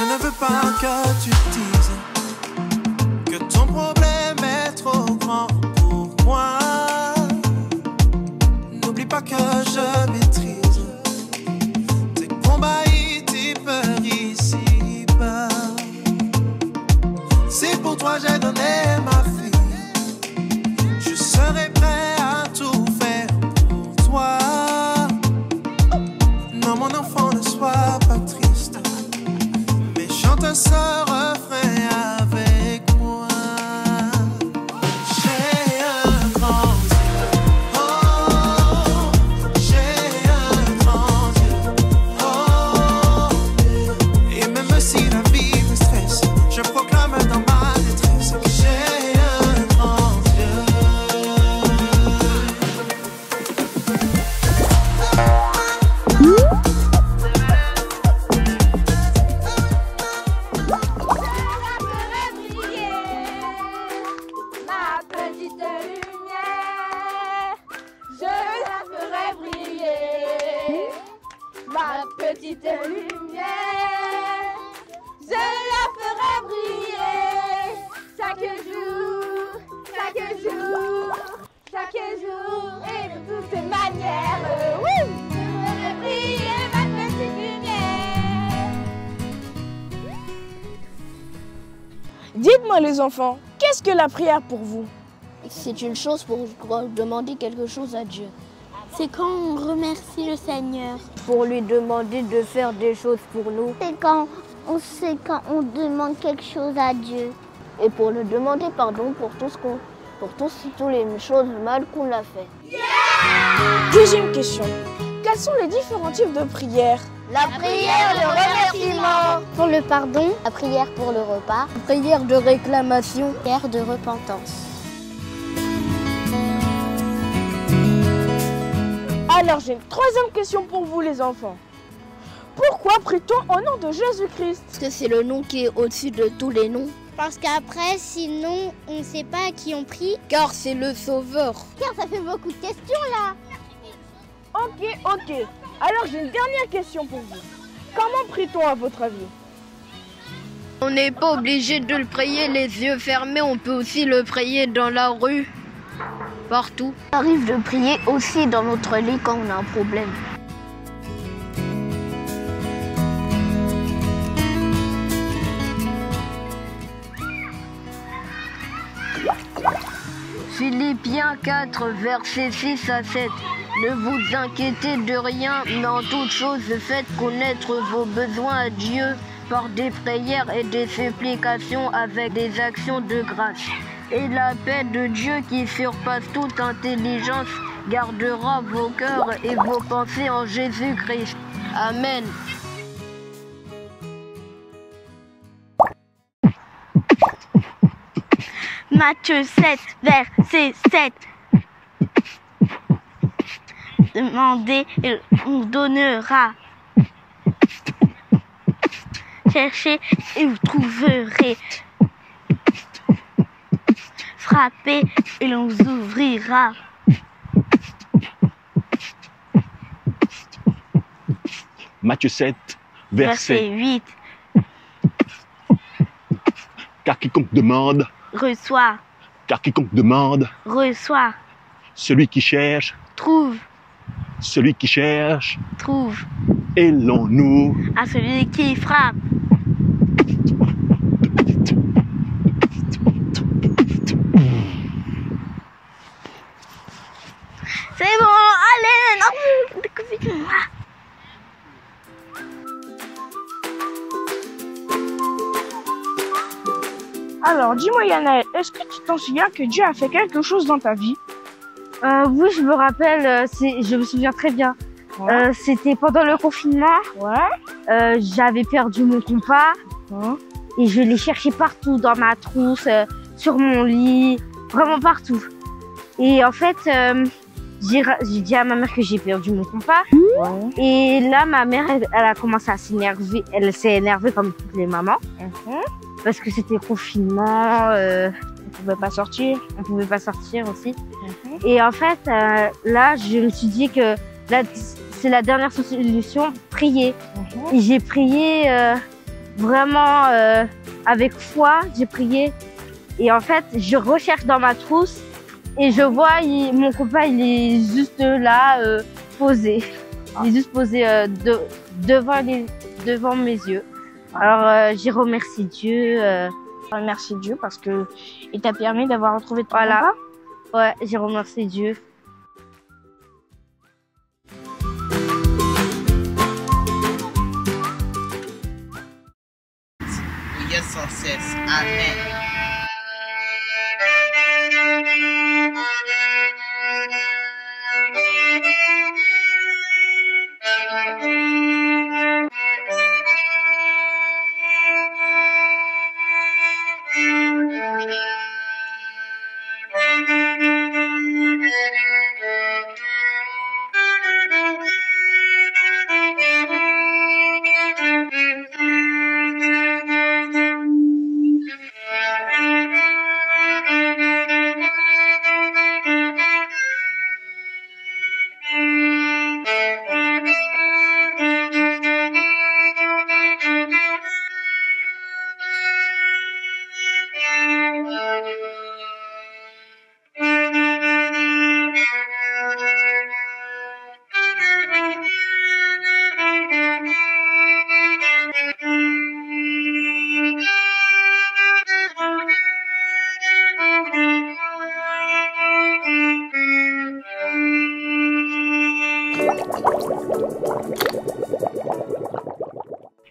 Je ne veux pas que tu dises que ton problème est trop grand pour moi. N'oublie pas que je maîtrise tes combats et tes peurs ici-bas. Si pour toi j'ai donné ma vie, je serai prêt à tout faire pour toi. Non, mon enfant, ne sois pas triste, mais chante ce refrain avec moi. J'ai un grand Dieu, oh, j'ai un grand Dieu, oh, et même si la vie me stresse, je proclame dans ma détresse que j'ai un grand Dieu. Ma petite lumière, je la ferai briller. Ma petite lumière, je la ferai briller. Chaque jour, chaque jour, chaque jour, et de toutes ces manières. Oui, je ferai briller ma petite lumière. Dites-moi les enfants, qu'est-ce que la prière pour vous? C'est une chose pour demander quelque chose à Dieu. C'est quand on remercie le Seigneur. Pour lui demander de faire des choses pour nous. C'est quand on demande quelque chose à Dieu. Et pour lui demander pardon pour toutes les choses mal qu'on a fait. Deuxième question. Quels sont les différents types de prières? La prière de remerciement. Pour le pardon, la prière pour le repas, La prière de réclamation. la prière de repentance. Alors j'ai une troisième question pour vous les enfants. Pourquoi prie-t-on au nom de Jésus-Christ? Parce que c'est le nom qui est au-dessus de tous les noms. Parce qu'après, sinon, on ne sait pas à qui on prie. Car c'est le Sauveur. Car ça fait beaucoup de questions là. Ok. Alors j'ai une dernière question pour vous. Comment prie-t-on à votre avis? On n'est pas obligé de le prier les yeux fermés, on peut aussi le prier dans la rue, partout. Ça arrive de prier aussi dans notre lit quand on a un problème. Philippiens 4, versets 6 à 7. Ne vous inquiétez de rien, mais en toute chose faites connaître vos besoins à Dieu par des prières et des supplications avec des actions de grâce. Et la paix de Dieu qui surpasse toute intelligence gardera vos cœurs et vos pensées en Jésus-Christ. Amen. Matthieu 7, verset 7. Demandez et on donnera. Cherchez et vous trouverez. Frappez et l'on vous ouvrira. Matthieu 7, verset 8. Car quiconque demande, Reçoit, reçoit, celui qui cherche, trouve, trouve. et l'on nous. À celui qui frappe. C'est bon, allez, non, découvre-moi. Alors dis-moi Yanaël, est-ce que tu t'en souviens que Dieu a fait quelque chose dans ta vie? Oui, je me rappelle, je me souviens très bien. Ouais. C'était pendant le confinement. Ouais. J'avais perdu mon compas et je l'ai cherché partout, dans ma trousse, sur mon lit, vraiment partout. Et en fait, j'ai dit à ma mère que j'ai perdu mon compas. Ouais. Et là, ma mère, elle a commencé à s'énerver. Elle s'est énervée comme toutes les mamans. Parce que c'était confinement, On pouvait pas sortir. on pouvait pas sortir aussi. Et en fait, là, je me suis dit que là, c'est la dernière solution, prier. Et j'ai prié vraiment avec foi, j'ai prié. Et en fait, je recherche dans ma trousse et je vois mon copain, il est juste là, posé. Il est juste posé devant mes yeux. Alors, j'ai remercié Dieu. Merci Dieu parce que il t'a permis d'avoir retrouvé ton Voilà. papa. Ouais, j'ai remercié Dieu. Your success. Amen.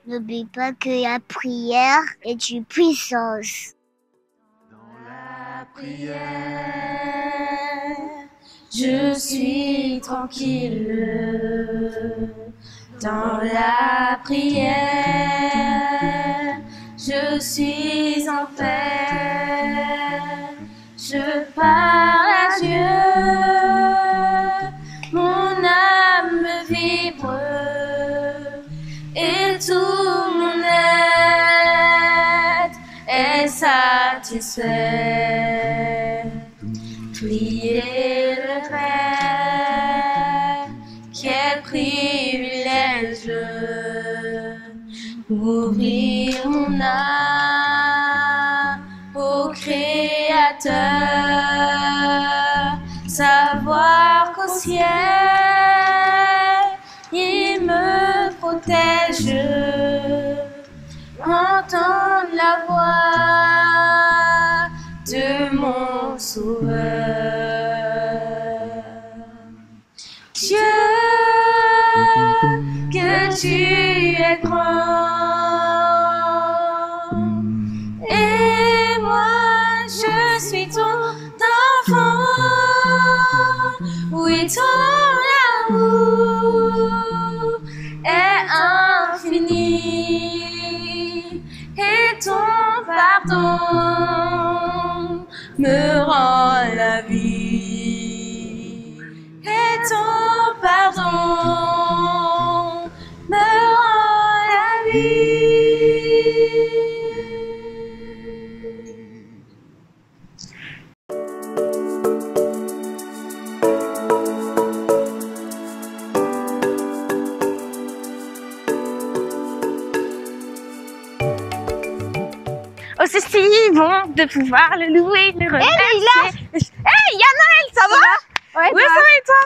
N'oublie pas que la prière est une puissance. La prière, je suis tranquille. Dans la prière, je suis en paix. Je parle à Dieu, mon âme vibre et tout mon être est satisfait. Priez le Père, quel privilège, ouvrir mon âme au Créateur, savoir qu'au ciel il me protège, entendre la voix de mon Sauveur. Dieu, que tu es grand, et moi je suis ton enfant. Oui, ton amour est infini et ton pardon me rend la vie. Et ton pardon me rend la vie. Oh, c'est si bon de pouvoir le louer, le remercier. Hey, Yanaël, ça va? Ouais, Oui, ça va et toi?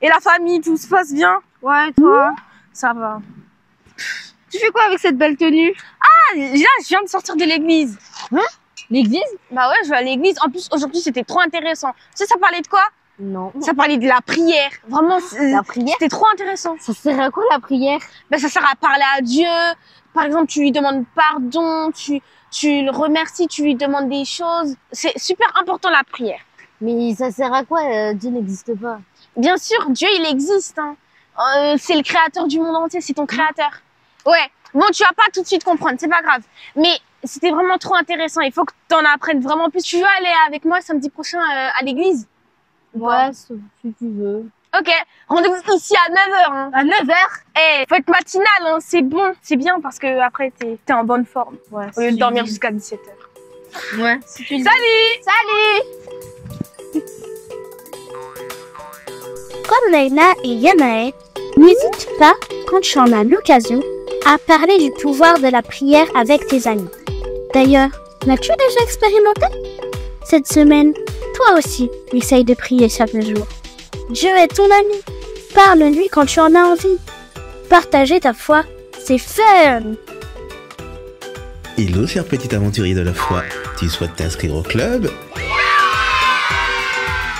Et la famille, tout se passe bien? Ouais, toi? Ça va. Tu fais quoi avec cette belle tenue? Ah, là, je viens de sortir de l'église. Hein? L'église? Bah ouais, je vais à l'église. En plus, aujourd'hui, c'était trop intéressant. Tu sais, ça parlait de quoi? Non. Ça parlait de la prière. Vraiment, La prière? c'était trop intéressant. Ça sert à quoi la prière? Ben, ça sert à parler à Dieu. Par exemple, tu lui demandes pardon, tu le remercies, tu lui demandes des choses. C'est super important la prière. Mais ça sert à quoi? Dieu n'existe pas. Bien sûr, Dieu, il existe. Hein. C'est le créateur du monde entier, c'est ton créateur. Ouais, bon, tu vas pas tout de suite comprendre, c'est pas grave. Mais c'était vraiment trop intéressant. Il faut que tu en apprennes vraiment plus. Tu veux aller avec moi samedi prochain à l'église? Ouais, si tu veux. Ok, rendez-vous ici à 9h. Hein. À 9h? Eh, faut être matinal, hein. C'est bon, c'est bien parce que après t'es en bonne forme. Ouais. Au lieu de dormir jusqu'à 17h. Ouais. Si tu le dis. Salut! Salut! Comme Leïla et Yanaël, n'hésite pas, quand tu en as l'occasion, à parler du pouvoir de la prière avec tes amis. D'ailleurs, l'as-tu déjà expérimenté? Cette semaine, toi aussi, essaye de prier chaque jour. Dieu est ton ami. Parle-lui quand tu en as envie. Partager ta foi, c'est fun! Hello, cher petit aventurier de la foi. Tu souhaites t'inscrire au club?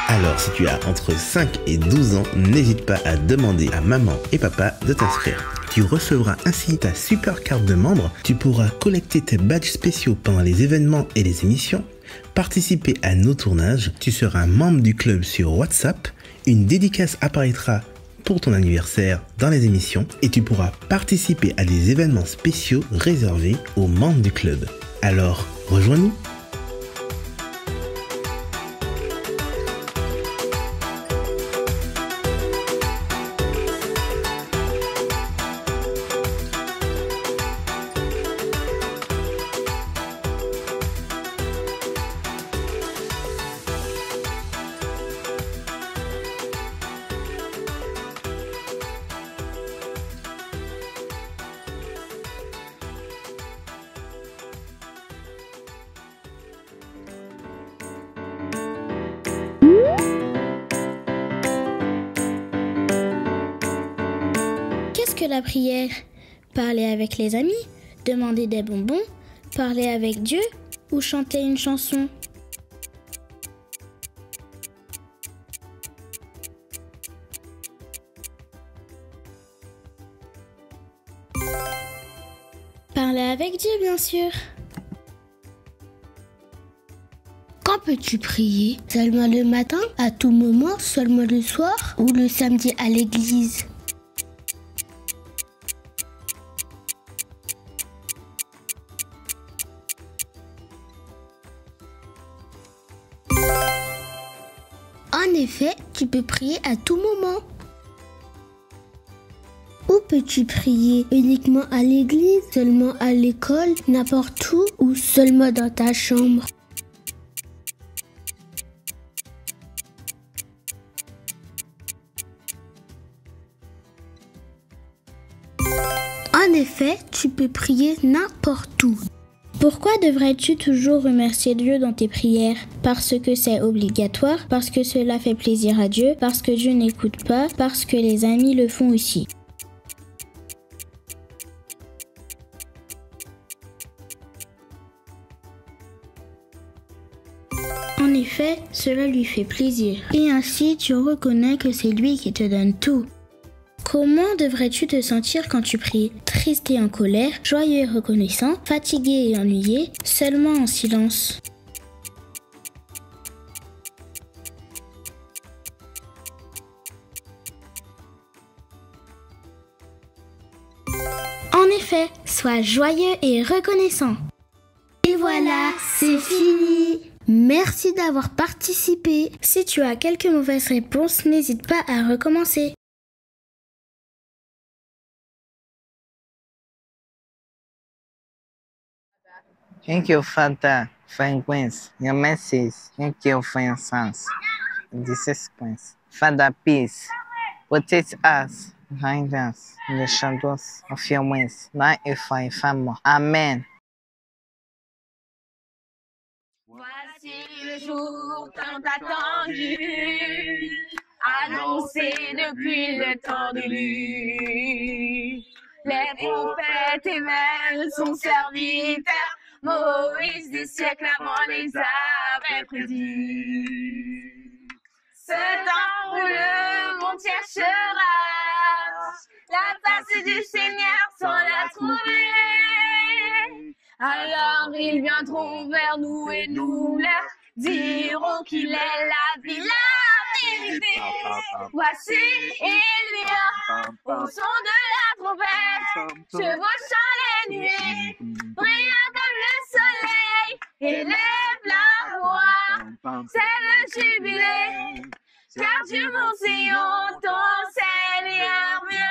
Alors, si tu as entre 5 et 12 ans, n'hésite pas à demander à maman et papa de t'inscrire. Tu recevras ainsi ta super carte de membre. Tu pourras collecter tes badges spéciaux pendant les événements et les émissions, participer à nos tournages. Tu seras membre du club sur WhatsApp. Une dédicace apparaîtra pour ton anniversaire dans les émissions et tu pourras participer à des événements spéciaux réservés aux membres du club. Alors, rejoins-nous! Qu'est-ce que la prière? Parler avec les amis, demander des bonbons, parler avec Dieu ou chanter une chanson? Parler avec Dieu, bien sûr. Quand peux-tu prier? Seulement le matin, à tout moment, seulement le soir ou le samedi à l'église? En effet, tu peux prier à tout moment. Où peux-tu prier? Uniquement à l'église, seulement à l'école, n'importe où ou seulement dans ta chambre? En effet, tu peux prier n'importe où. Pourquoi devrais-tu toujours remercier Dieu dans tes prières? Parce que c'est obligatoire, parce que cela fait plaisir à Dieu, parce que Dieu n'écoute pas, parce que les amis le font aussi. En effet, cela lui fait plaisir. Et ainsi, tu reconnais que c'est lui qui te donne tout. Comment devrais-tu te sentir quand tu pries? Triste et en colère, joyeux et reconnaissant, fatigué et ennuyé, seulement en silence. En effet, sois joyeux et reconnaissant. Et voilà, c'est fini. Merci d'avoir participé. Si tu as quelques mauvaises réponses, n'hésite pas à recommencer. Thank you, Father, for your message. Thank you for your sons. In this sequence, Father, peace. Protect us, hide us in the shadows of your wings, now and forevermore. Amen. Voici le jour tant attendu, annoncé depuis le temps de lui. Les prophètes et même son serviteur, Moïse des siècles avant les avait prédits. Ce temps où le monde cherchera la face du Seigneur sans la trouver. Alors ils viendront vers nous et nous leur diront qu'il est la vie, la vérité. Voici, il vient au son de la trompette, chevauchant les nuées, brillant comme le soleil, élève la voix, c'est le jubilé, car du mont Sion, ton Seigneur vient.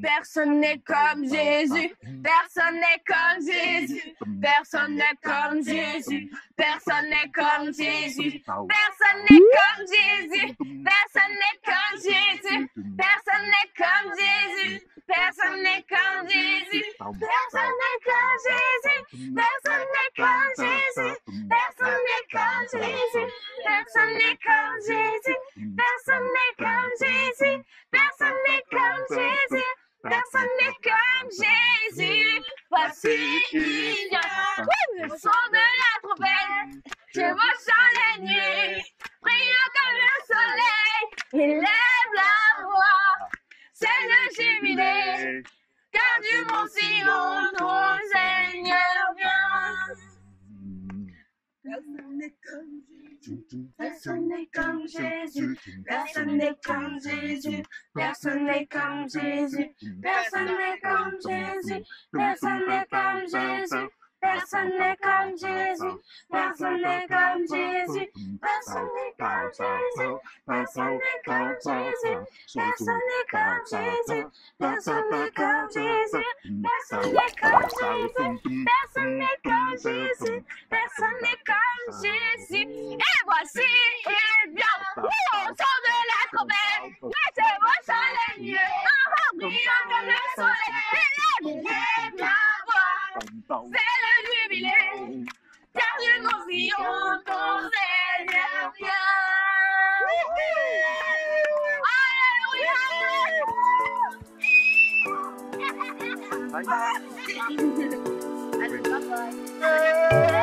Personne n'est comme Jésus, personne n'est comme Jésus, personne n'est comme Jésus, personne n'est comme Jésus, personne n'est comme Jésus, personne n'est comme Jésus, personne n'est comme Jésus, personne Personne n'est comme Jésus. Personne n'est comme Jésus. Personne n'est comme Jésus. Personne n'est comme Jésus. Personne n'est comme Jésus. Personne n'est comme Jésus. Personne n'est comme Jésus. Personne n'est comme Jésus. Voici il vient. Le son de la trompette. Je vois sur les nuits. Brillant comme le soleil. Il lève la voix. C'est le jubilé. Car du monde si long, ton Seigneur vient. Personne n'est comme Jésus. Personne n'est comme Jésus. Personne n'est comme Jésus. Personne n'est comme Jésus. Personne n'est comme Jésus. Personne n'est comme Jésus. Personne n'est comme Jésus. Personne n'est comme Jésus. Personne n'est comme Jésus. Personne n'est comme Jésus. Personne n'est comme Jésus. Personne n'est comme Jésus. Personne n'est comme Jésus. Personne n'est comme Jésus. Personne n'est comme Jésus. Et voici, il vient. Au son de la trompette. Mettez-moi sur les lieux. Brillant comme le soleil. Lève la voix. C'est le jubilé. Car du monde si long, ton Seigneur vient. Alléluia. Allez, bye bye.